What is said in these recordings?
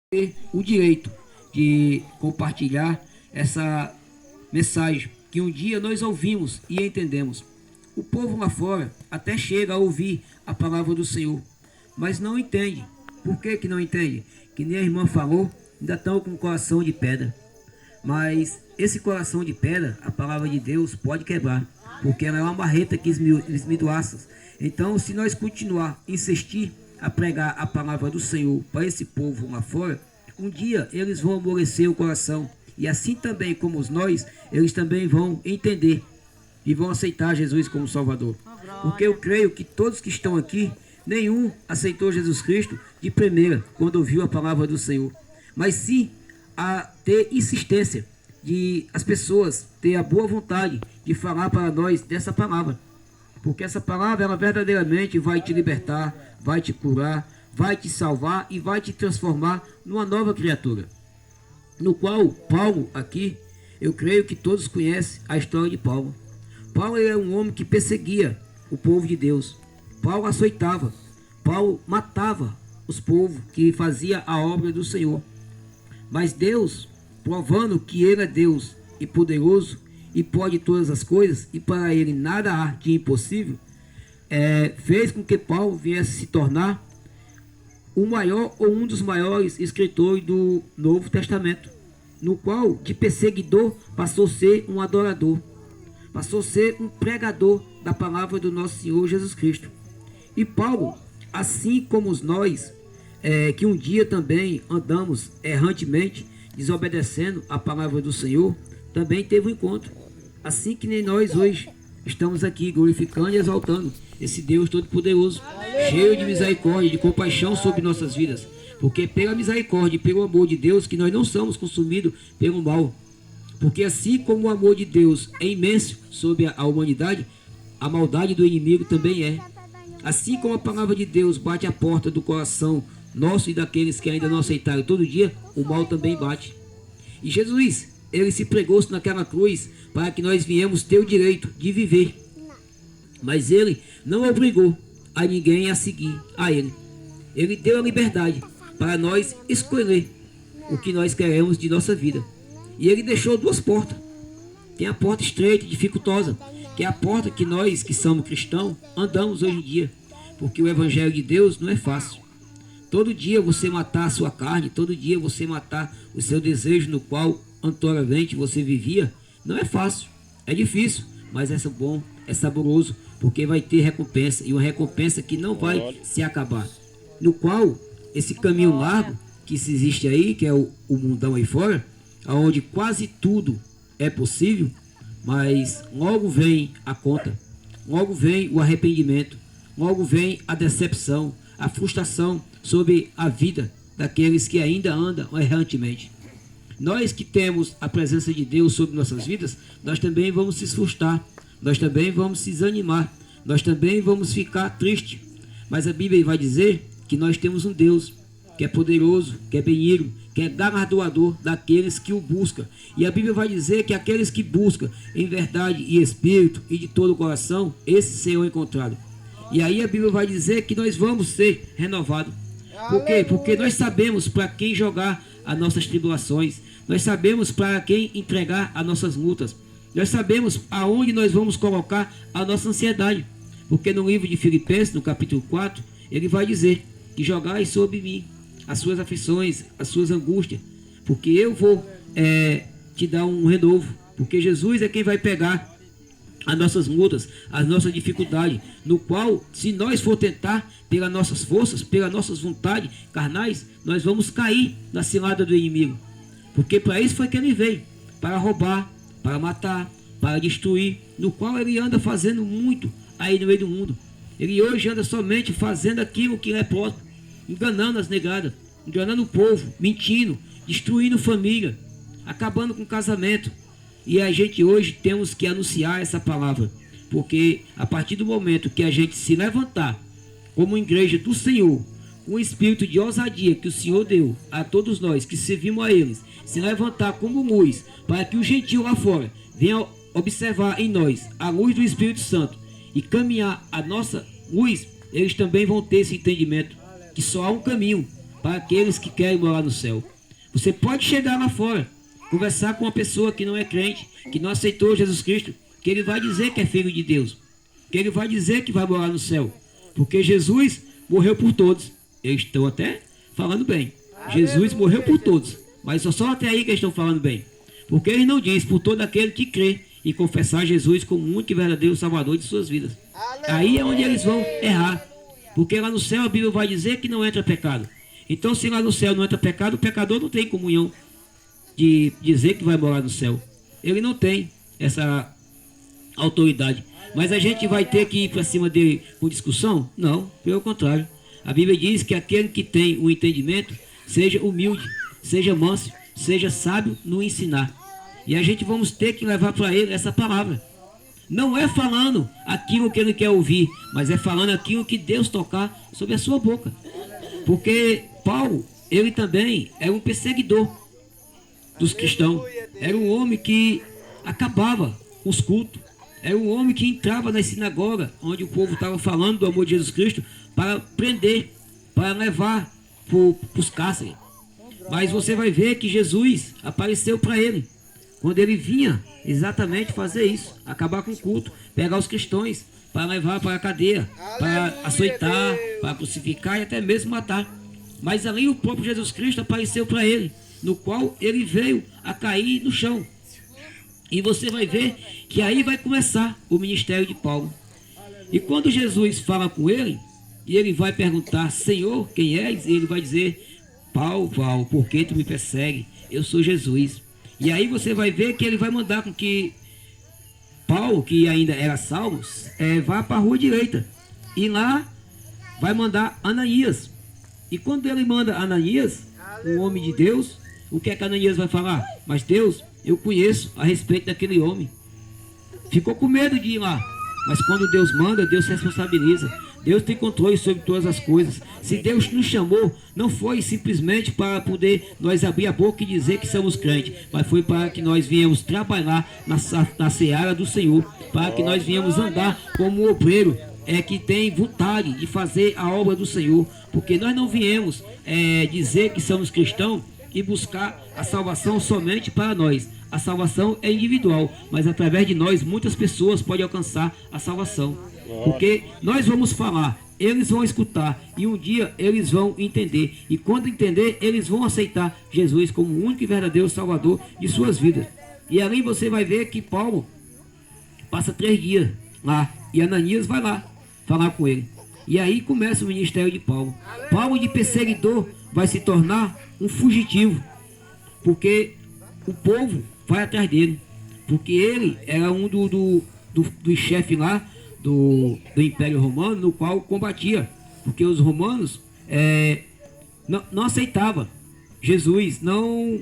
ter o direito de compartilhar essa mensagem que um dia nós ouvimos e entendemos. O povo lá fora até chega a ouvir a palavra do Senhor, mas não entende. Por que que não entende? Que nem a irmã falou, ainda estão com o coração de pedra. Mas esse coração de pedra, a palavra de Deus pode quebrar, porque ela é uma marreta que esmidoaça. Então, se nós continuar, insistir a pregar a palavra do Senhor para esse povo lá fora, um dia eles vão amolecer o coração. E assim também como nós, eles também vão entender e vão aceitar Jesus como Salvador. Porque eu creio que todos que estão aqui, nenhum aceitou Jesus Cristo de primeira, quando ouviu a palavra do Senhor. Mas sim a ter insistência de as pessoas ter a boa vontade de falar para nós dessa palavra. Porque essa palavra, ela verdadeiramente vai te libertar, vai te curar, vai te salvar e vai te transformar numa nova criatura. No qual Paulo aqui, eu creio que todos conhecem a história de Paulo. Paulo é um homem que perseguia o povo de Deus. Paulo açoitava, Paulo matava os povos que fazia a obra do Senhor. Mas Deus, provando que Ele é Deus e poderoso e pode todas as coisas, e para Ele nada há de impossível, fez com que Paulo viesse se tornar o maior ou um dos maiores escritores do Novo Testamento, no qual de perseguidor passou a ser um adorador, passou a ser um pregador da palavra do nosso Senhor Jesus Cristo. E Paulo, assim como nós, que um dia também andamos errantemente, desobedecendo a palavra do Senhor, também teve um encontro. Assim que nem nós hoje estamos aqui glorificando e exaltando esse Deus Todo-Poderoso, cheio de misericórdia, de compaixão sobre nossas vidas. Porque pela misericórdia e pelo amor de Deus que nós não somos consumidos pelo mal. Porque assim como o amor de Deus é imenso sobre a humanidade, a maldade do inimigo também é. Assim como a palavra de Deus bate à porta do coração nosso e daqueles que ainda não aceitaram todo dia, o mal também bate. E Jesus, Ele se pregou naquela cruz para que nós viemos ter o direito de viver. Mas Ele não obrigou a ninguém a seguir a Ele. Ele deu a liberdade para nós escolher o que nós queremos de nossa vida. E Ele deixou duas portas. Tem a porta estreita e dificultosa, que é a porta que nós que somos cristãos andamos hoje em dia. Porque o Evangelho de Deus não é fácil. Todo dia você matar a sua carne, todo dia você matar o seu desejo no qual anteriormente você vivia, não é fácil, é difícil, mas é bom, é saboroso, porque vai ter recompensa, e uma recompensa que não vai se acabar. No qual, esse caminho largo que se existe aí, que é o mundão aí fora, onde quase tudo é possível, mas logo vem a conta, logo vem o arrependimento, logo vem a decepção, a frustração sobre a vida daqueles que ainda andam errantemente. Nós que temos a presença de Deus sobre nossas vidas, nós também vamos se frustrar, nós também vamos se desanimar, nós também vamos ficar tristes. Mas a Bíblia vai dizer que nós temos um Deus que é poderoso, que é benigno, que é galardoador daqueles que o buscam. E a Bíblia vai dizer que aqueles que buscam em verdade e espírito e de todo o coração, esses serão encontrados. E aí a Bíblia vai dizer que nós vamos ser renovados. Por quê? Porque nós sabemos para quem jogar as nossas tribulações. Nós sabemos para quem entregar as nossas lutas. Nós sabemos aonde nós vamos colocar a nossa ansiedade. Porque no livro de Filipenses, no capítulo 4, ele vai dizer que jogai sobre mim as suas aflições, as suas angústias. Porque eu vou te dar um renovo. Porque Jesus é quem vai pegar as nossas lutas, as nossas dificuldades, no qual, se nós for tentar, pelas nossas forças, pelas nossas vontades carnais, nós vamos cair na cilada do inimigo. Porque para isso foi que ele veio, para roubar, para matar, para destruir, no qual ele anda fazendo muito aí no meio do mundo. Ele hoje anda somente fazendo aquilo que é próprio, enganando as negadas, enganando o povo, mentindo, destruindo família, acabando com o casamento. E a gente hoje temos que anunciar essa palavra, porque a partir do momento que a gente se levantar como igreja do Senhor, com o espírito de ousadia que o Senhor deu a todos nós que servimos a eles, se levantar como luz, para que o gentil lá fora venha observar em nós a luz do Espírito Santo e caminhar a nossa luz, eles também vão ter esse entendimento que só há um caminho para aqueles que querem morar no céu. Você pode chegar lá fora, conversar com uma pessoa que não é crente, que não aceitou Jesus Cristo, que ele vai dizer que é filho de Deus, que ele vai dizer que vai morar no céu, porque Jesus morreu por todos. Eles estão até falando bem. Jesus morreu por todos, mas só até aí que eles estão falando bem, porque ele não diz por todo aquele que crê e confessar Jesus como único e verdadeiro Salvador de suas vidas. Aí é onde eles vão errar, porque lá no céu a Bíblia vai dizer que não entra pecado. Então, se lá no céu não entra pecado, o pecador não tem comunhão de dizer que vai morar no céu. Ele não tem essa autoridade. Mas a gente vai ter que ir para cima dele com discussão? Não, pelo contrário. A Bíblia diz que aquele que tem o entendimento, seja humilde, seja manso, seja sábio no ensinar. E a gente vamos ter que levar para ele essa palavra. Não é falando aquilo que ele quer ouvir, mas é falando aquilo que Deus tocar sobre a sua boca. Porque Paulo, ele também era um perseguidor dos cristãos. Era um homem que acabava com os cultos. Era um homem que entrava na sinagoga, onde o povo estava falando do amor de Jesus Cristo, para prender, para levar para os cárceres. Mas você vai ver que Jesus apareceu para ele, quando ele vinha exatamente fazer isso, acabar com o culto, pegar os cristãos, para levar para a cadeia, para açoitar, para crucificar e até mesmo matar. Mas ali o próprio Jesus Cristo apareceu para ele, no qual ele veio a cair no chão. E você vai ver que aí vai começar o ministério de Paulo. E quando Jesus fala com ele, e ele vai perguntar: Senhor, quem és? E ele vai dizer: Paulo, Paulo, por que tu me persegue? Eu sou Jesus. E aí você vai ver que ele vai mandar com que Paulo, que ainda era Saulo, vá para a rua direita. E lá vai mandar Ananias. E quando ele manda Ananias, um homem de Deus, o que é que Ananias vai falar? Mas Deus, eu conheço a respeito daquele homem. Ficou com medo de ir lá. Mas quando Deus manda, Deus se responsabiliza. Deus tem controle sobre todas as coisas. Se Deus nos chamou, não foi simplesmente para poder nós abrir a boca e dizer que somos crentes, mas foi para que nós viemos trabalhar na seara do Senhor, para que nós viemos andar como um obreiro que tem vontade de fazer a obra do Senhor, porque nós não viemos dizer que somos cristãos e buscar a salvação somente para nós. A salvação é individual, mas através de nós muitas pessoas podem alcançar a salvação. Porque nós vamos falar, eles vão escutar e um dia eles vão entender. E quando entender, eles vão aceitar Jesus como o único e verdadeiro Salvador de suas vidas. E ali você vai ver que Paulo passa 3 dias lá e Ananias vai lá falar com ele. E aí começa o ministério de Paulo. Paulo, de perseguidor, vai se tornar um fugitivo, porque o povo vai atrás dele, porque ele era um dos chefes lá do Império Romano, no qual combatia, porque os romanos não aceitavam Jesus, não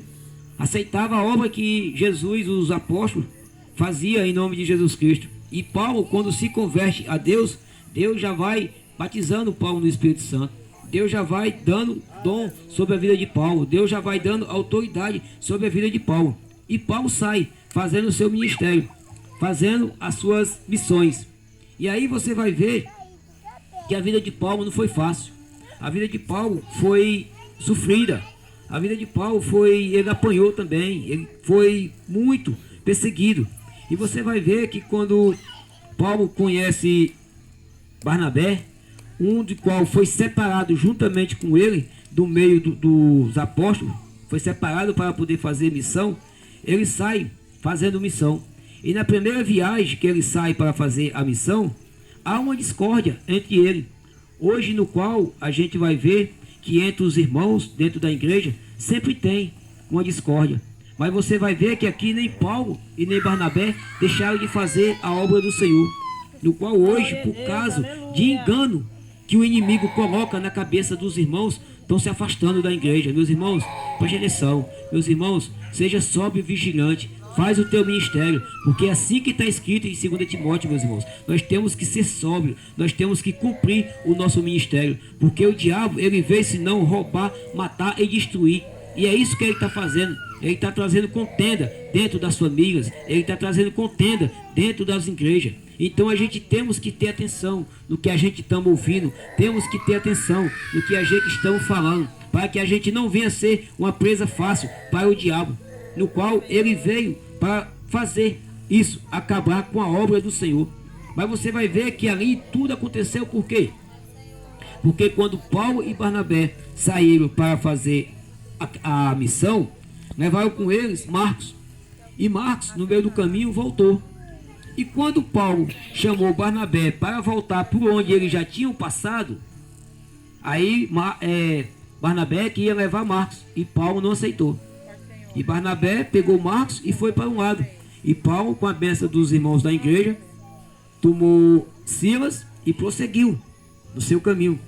aceitava a obra que Jesus, os apóstolos, fazia em nome de Jesus Cristo. E Paulo, quando se converte a Deus, Deus já vai batizando Paulo no Espírito Santo. Deus já vai dando dom sobre a vida de Paulo. Deus já vai dando autoridade sobre a vida de Paulo. E Paulo sai fazendo o seu ministério, fazendo as suas missões. E aí você vai ver que a vida de Paulo não foi fácil. A vida de Paulo foi sofrida. A vida de Paulo ele apanhou também. Ele foi muito perseguido. E você vai ver que quando Paulo conhece Barnabé, um do qual foi separado juntamente com ele do meio dos apóstolos, foi separado para poder fazer missão, ele sai fazendo missão. E na primeira viagem que ele sai para fazer a missão, há uma discórdia entre ele. Hoje, no qual a gente vai ver que entre os irmãos dentro da igreja sempre tem uma discórdia. Mas você vai ver que aqui nem Paulo e nem Barnabé deixaram de fazer a obra do Senhor, no qual hoje, por causa de engano que o inimigo coloca na cabeça dos irmãos, estão se afastando da igreja. Meus irmãos, preste atenção. Meus irmãos, seja sóbrio e vigilante. Faz o teu ministério, porque é assim que está escrito em 2 Timóteo, meus irmãos. Nós temos que ser sóbrios, nós temos que cumprir o nosso ministério, porque o diabo, ele veio senão roubar, matar e destruir. E é isso que ele está fazendo. Ele está trazendo contenda dentro das famílias, ele está trazendo contenda dentro das igrejas. Então a gente temos que ter atenção no que a gente estamos ouvindo, temos que ter atenção no que a gente estamos falando, para que a gente não venha ser uma presa fácil para o diabo, no qual ele veio para fazer isso, acabar com a obra do Senhor. Mas você vai ver que ali tudo aconteceu por quê? Porque quando Paulo e Barnabé saíram para fazer a missão, levaram com eles Marcos. E Marcos, no meio do caminho, voltou. E quando Paulo chamou Barnabé para voltar por onde eles já tinham passado, aí Barnabé que ia levar Marcos, e Paulo não aceitou. E Barnabé pegou Marcos e foi para um lado. E Paulo, com a bênção dos irmãos da igreja, tomou Silas e prosseguiu no seu caminho.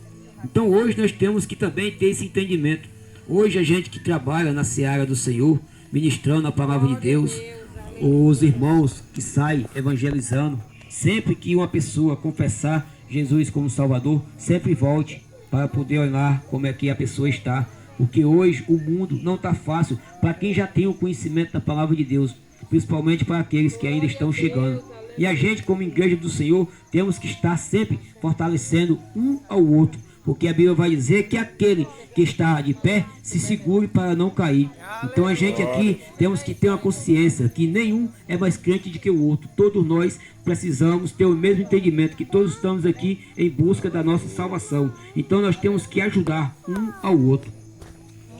Então hoje nós temos que também ter esse entendimento. Hoje a gente que trabalha na seara do Senhor, ministrando a palavra de Deus, os irmãos que saem evangelizando, sempre que uma pessoa confessar Jesus como Salvador, sempre volte para poder olhar como é que a pessoa está. Porque hoje o mundo não está fácil para quem já tem o conhecimento da palavra de Deus, principalmente para aqueles que ainda estão chegando. E a gente, como igreja do Senhor, temos que estar sempre fortalecendo um ao outro, porque a Bíblia vai dizer que aquele que está de pé se segure para não cair. Então a gente aqui temos que ter uma consciência que nenhum é mais crente do que o outro. Todos nós precisamos ter o mesmo entendimento, que todos estamos aqui em busca da nossa salvação. Então nós temos que ajudar um ao outro.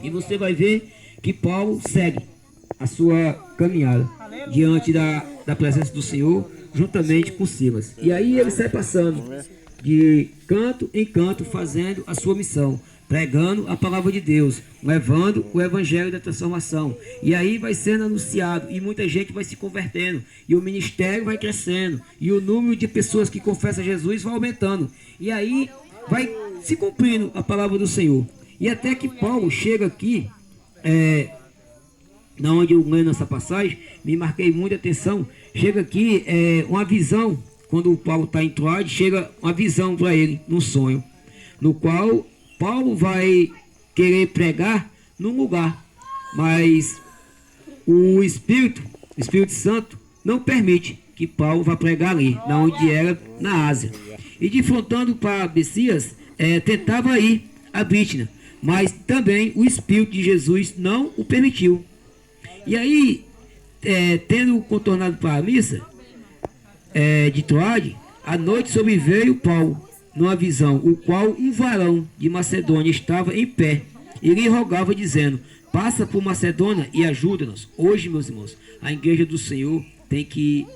E você vai ver que Paulo segue a sua caminhada diante da presença do Senhor, juntamente com Silas. E aí ele sai passando de canto em canto, fazendo a sua missão, pregando a palavra de Deus, levando o evangelho da transformação. E aí vai sendo anunciado, e muita gente vai se convertendo, e o ministério vai crescendo, e o número de pessoas que confessam Jesus vai aumentando. E aí vai se cumprindo a palavra do Senhor. E até que Paulo chega aqui, na onde eu leio nessa passagem, me marquei muita atenção. Chega aqui uma visão, quando o Paulo está em Troade, chega uma visão para ele, num sonho, no qual Paulo vai querer pregar num lugar, mas o Espírito Santo não permite que Paulo vá pregar ali, na onde era na Ásia. E defrontando para Messias, tentava ir a Bítnia, mas também o Espírito de Jesus não o permitiu. E aí, tendo contornado para a missa de Troade, à noite sobreveio Paulo numa visão, o qual um varão de Macedônia estava em pé. Ele rogava dizendo: passa por Macedônia e ajuda-nos. Hoje, meus irmãos, a igreja do Senhor tem que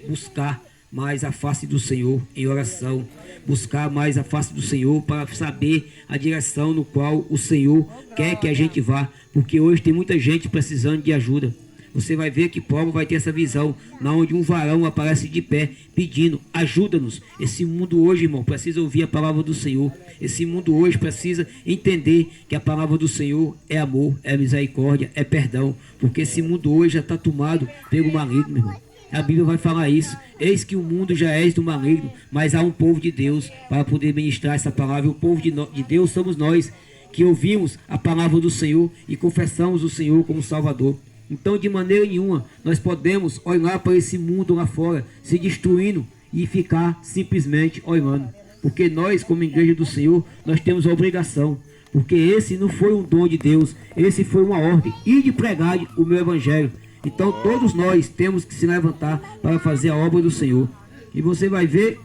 buscar mais a face do Senhor em oração, buscar mais a face do Senhor para saber a direção no qual o Senhor quer que a gente vá, porque hoje tem muita gente precisando de ajuda. Você vai ver que Paulo vai ter essa visão, na onde um varão aparece de pé, pedindo: ajuda-nos. Esse mundo hoje, irmão, precisa ouvir a palavra do Senhor. Esse mundo hoje precisa entender que a palavra do Senhor é amor, é misericórdia, é perdão, porque esse mundo hoje já está tomado pelo maligno, meu irmão. A Bíblia vai falar isso: eis que o mundo já é do maligno, mas há um povo de Deus para poder ministrar essa palavra. O povo de Deus somos nós, que ouvimos a palavra do Senhor e confessamos o Senhor como Salvador. Então, de maneira nenhuma, nós podemos olhar para esse mundo lá fora, se destruindo, e ficar simplesmente olhando. Porque nós, como igreja do Senhor, nós temos a obrigação. Porque esse não foi um dom de Deus, esse foi uma ordem: e de pregar o meu evangelho. Então, todos nós temos que se levantar para fazer a obra do Senhor. E você vai ver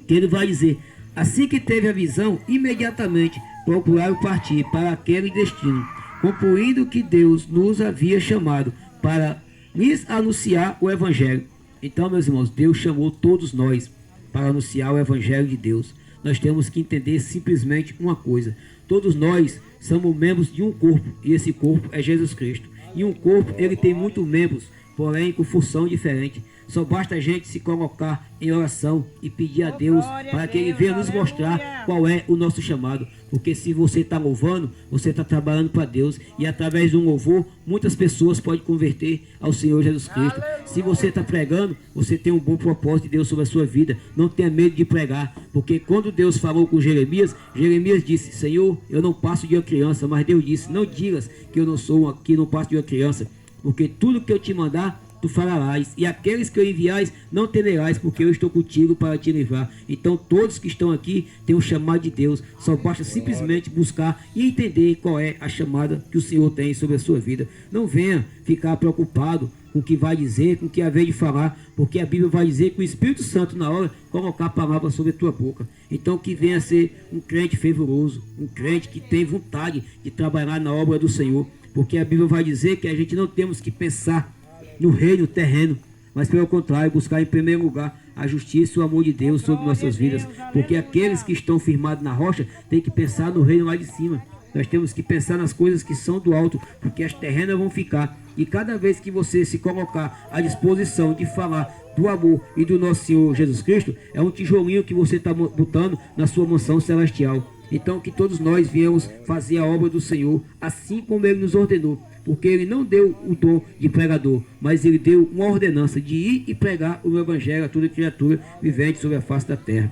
que ele vai dizer: assim que teve a visão, imediatamente procuraram partir para aquele destino, concluindo que Deus nos havia chamado para lhes anunciar o evangelho. Então, meus irmãos, Deus chamou todos nós para anunciar o evangelho de Deus. Nós temos que entender simplesmente uma coisa: todos nós somos membros de um corpo, e esse corpo é Jesus Cristo. E um corpo, ele tem muitos membros, porém com função diferente. Só basta a gente se colocar em oração e pedir a Deus para que Ele venha nos mostrar qual é o nosso chamado. Porque se você está louvando, você está trabalhando para Deus. E através de um louvor, muitas pessoas podem converter ao Senhor Jesus Cristo. Se você está pregando, você tem um bom propósito de Deus sobre a sua vida. Não tenha medo de pregar. Porque quando Deus falou com Jeremias, Jeremias disse: Senhor, eu não passo de uma criança. Mas Deus disse: não digas que eu não passo de uma criança. Porque tudo que eu te mandar, tu falarás, e aqueles que eu enviais não temerás, porque eu estou contigo para te livrar. Então todos que estão aqui têm um chamado de Deus, só basta simplesmente buscar e entender qual é a chamada que o Senhor tem sobre a sua vida. Não venha ficar preocupado com o que vai dizer, com o que haver de falar, porque a Bíblia vai dizer que o Espírito Santo na hora colocar a palavra sobre a tua boca. Então que venha ser um crente fervoroso, um crente que tem vontade de trabalhar na obra do Senhor, porque a Bíblia vai dizer que a gente não temos que pensar no reino terreno, mas pelo contrário, buscar em primeiro lugar a justiça e o amor de Deus sobre nossas vidas, porque aqueles que estão firmados na rocha têm que pensar no reino lá de cima. Nós temos que pensar nas coisas que são do alto, porque as terrenas vão ficar. E cada vez que você se colocar à disposição de falar do amor e do nosso Senhor Jesus Cristo, é um tijolinho que você está botando na sua mansão celestial. Então que todos nós viemos fazer a obra do Senhor, assim como Ele nos ordenou. Porque Ele não deu o dom de pregador, mas Ele deu uma ordenança de ir e pregar o Evangelho a toda criatura vivente sobre a face da terra.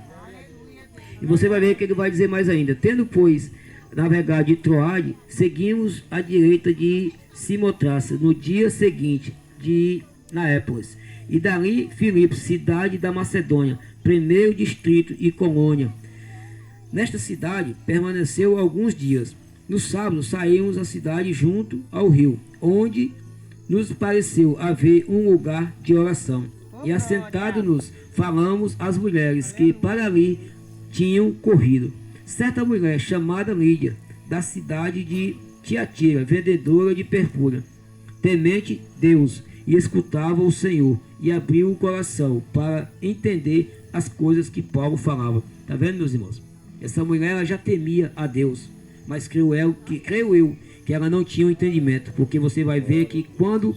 E você vai ver que Ele vai dizer mais ainda. Tendo, pois, navegado de Troade, seguimos à direita de Simotraça, no dia seguinte de Naépolis. E dali Filipos, cidade da Macedônia, primeiro distrito e colônia. Nesta cidade permaneceu alguns dias. No sábado saímos da cidade junto ao rio, onde nos pareceu haver um lugar de oração. E assentado-nos, falamos às mulheres que para ali tinham corrido. Certa mulher chamada Lídia, da cidade de Tiatira, vendedora de purpura, temente Deus, e escutava o Senhor, e abriu o coração para entender as coisas que Paulo falava. Está vendo, meus irmãos? Essa mulher ela já temia a Deus, mas creio eu que ela não tinha um entendimento, porque você vai ver que quando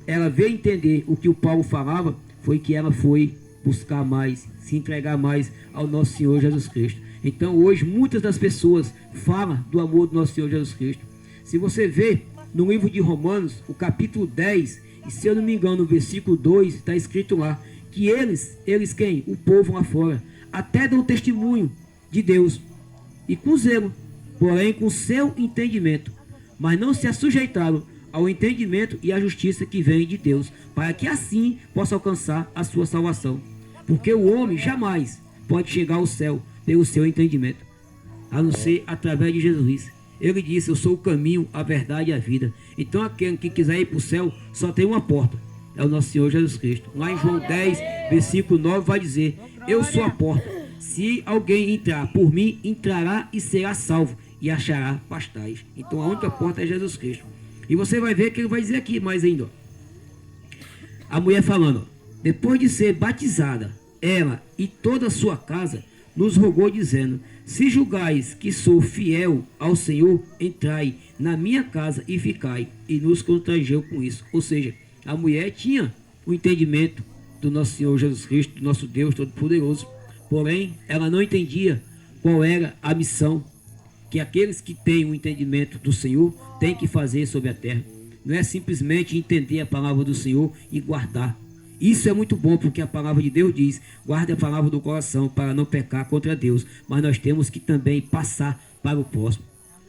ela veio entender o que o Paulo falava, foi que ela foi buscar mais, se entregar mais ao nosso Senhor Jesus Cristo. Então hoje muitas das pessoas falam do amor do nosso Senhor Jesus Cristo. Se você vê no livro de Romanos, o capítulo 10, e se eu não me engano no versículo 2, está escrito lá, que eles quem? O povo lá fora, até dão testemunho de Deus, e com zelo, porém com seu entendimento, mas não se assujeitaram ao entendimento e à justiça que vem de Deus, para que assim possa alcançar a sua salvação. Porque o homem jamais pode chegar ao céu pelo seu entendimento, a não ser através de Jesus. Ele disse, eu sou o caminho, a verdade e a vida. Então aquele que quiser ir para o céu, só tem uma porta, é o nosso Senhor Jesus Cristo. Lá em João 10, versículo 9, vai dizer, eu sou a porta. Se alguém entrar por mim, entrará e será salvo, e achará pastais. Então a única porta é Jesus Cristo. E você vai ver que ele vai dizer aqui mais ainda, ó. A mulher falando, ó, depois de ser batizada, ela e toda a sua casa, nos rogou dizendo, se julgais que sou fiel ao Senhor, entrai na minha casa e ficai. E nos constrangeu com isso. Ou seja, a mulher tinha o entendimento do nosso Senhor Jesus Cristo, do nosso Deus Todo-Poderoso. Porém, ela não entendia qual era a missão que aqueles que têm o entendimento do Senhor têm que fazer sobre a terra. Não é simplesmente entender a palavra do Senhor e guardar. Isso é muito bom, porque a palavra de Deus diz, guarde a palavra do coração para não pecar contra Deus. Mas nós temos que também passar para o próximo.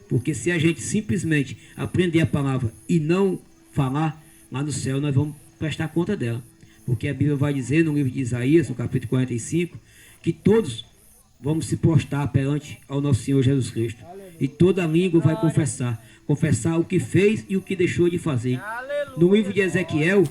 Porque se a gente simplesmente aprender a palavra e não falar, lá no céu nós vamos prestar conta dela. Porque a Bíblia vai dizer no livro de Isaías, no capítulo 45, que todos vamos se prostrar perante ao nosso Senhor Jesus Cristo. E toda língua vai confessar o que fez e o que deixou de fazer. No livro de Ezequiel,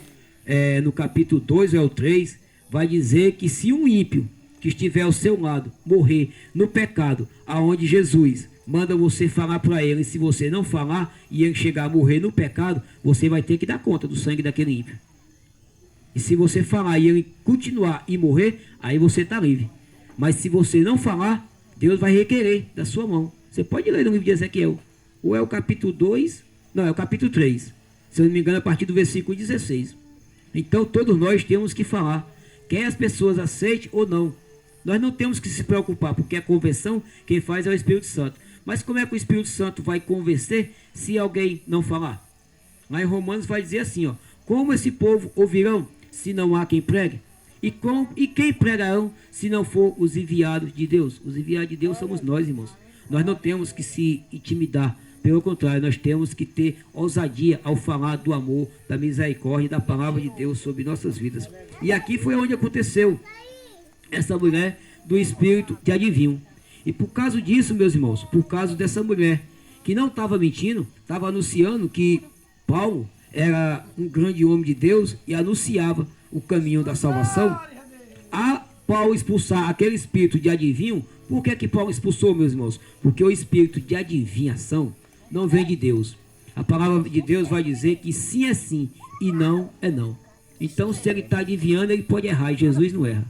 no capítulo 2 ou 3, vai dizer que se um ímpio que estiver ao seu lado morrer no pecado, aonde Jesus manda você falar para ele, se você não falar e ele chegar a morrer no pecado, você vai ter que dar conta do sangue daquele ímpio. E se você falar e ele continuar e morrer, aí você está livre. Mas se você não falar, Deus vai requerer da sua mão. Você pode ler no livro de Ezequiel. Ou é o capítulo 2, não, é o capítulo 3. Se eu não me engano, a partir do versículo 16. Então todos nós temos que falar, quer as pessoas aceitem ou não. Nós não temos que se preocupar, porque a conversão quem faz é o Espírito Santo. Mas como é que o Espírito Santo vai convencer se alguém não falar? Lá em Romanos vai dizer assim, ó, como esse povo ouvirão se não há quem pregue? E quem pregarão se não for os enviados de Deus? Os enviados de Deus somos nós, irmãos. Nós não temos que se intimidar, Pelo contrário, nós temos que ter ousadia ao falar do amor, da misericórdia e da palavra de Deus sobre nossas vidas. E aqui foi onde aconteceu essa mulher do espírito de adivinho. E por causa disso, meus irmãos, por causa dessa mulher que não estava mentindo, estava anunciando que Paulo era um grande homem de Deus e anunciava o caminho da salvação, a Paulo expulsar aquele espírito de adivinho. Por que Paulo expulsou, meus irmãos? Porque o espírito de adivinhação não vem de Deus. A palavra de Deus vai dizer que sim é sim e não é não. Então, se ele está adivinhando, ele pode errar, e Jesus não erra.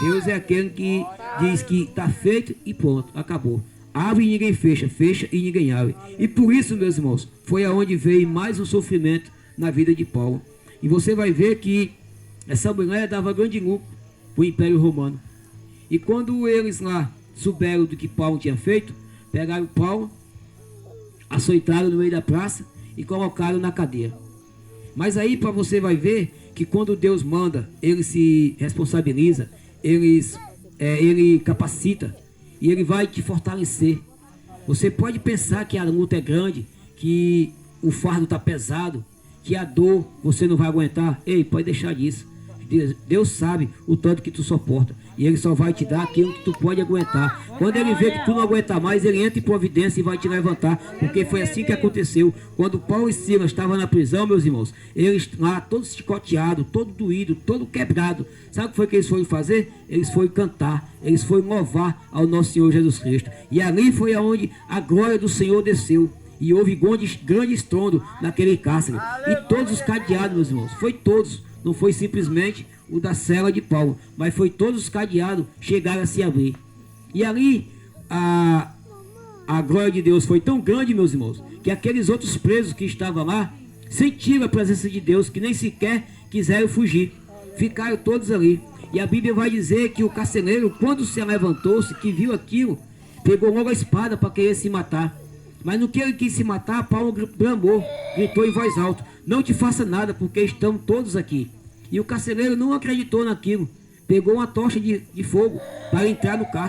Deus é aquele que diz que está feito e pronto, acabou. Abre e ninguém fecha, fecha e ninguém abre. E por isso, meus irmãos, foi aonde veio mais um sofrimento na vida de Paulo. E você vai ver que essa mulher dava grande lucro para o Império Romano. E quando eles lá souberam do que Paulo tinha feito, pegaram Paulo, açoitaram no meio da praça e colocaram na cadeia. Mas aí para você vai ver que quando Deus manda, ele se responsabiliza, ele capacita e ele vai te fortalecer. Você pode pensar que a luta é grande, que o fardo está pesado, que a dor você não vai aguentar. Ei, pode deixar disso. Deus sabe o tanto que tu suporta e ele só vai te dar aquilo que tu pode aguentar. Quando ele vê que tu não aguenta mais, ele entra em providência e vai te levantar, porque foi assim que aconteceu. Quando Paulo e Silas estavam na prisão, meus irmãos, eles lá todos chicoteados, todo doído, todo quebrado. Sabe o que foi que eles foram fazer? Eles foram cantar, eles foram louvar ao nosso Senhor Jesus Cristo. E ali foi aonde a glória do Senhor desceu. E houve grande estrondo naquele cárcere. E todos os cadeados, meus irmãos, foi todos. Não foi simplesmente o da cela de Paulo, mas foi todos os cadeados chegaram a se abrir. E ali a glória de Deus foi tão grande, meus irmãos, que aqueles outros presos que estavam lá sentiram a presença de Deus, que nem sequer quiseram fugir. Ficaram todos ali. E a Bíblia vai dizer que o carcereiro, quando se levantou-se, que viu aquilo, pegou logo a espada para querer se matar. Mas no que ele quis se matar, Paulo bramou, gritou em voz alta: não te faça nada, porque estamos todos aqui. E o carcereiro não acreditou naquilo. Pegou uma tocha de fogo para entrar no cárcere.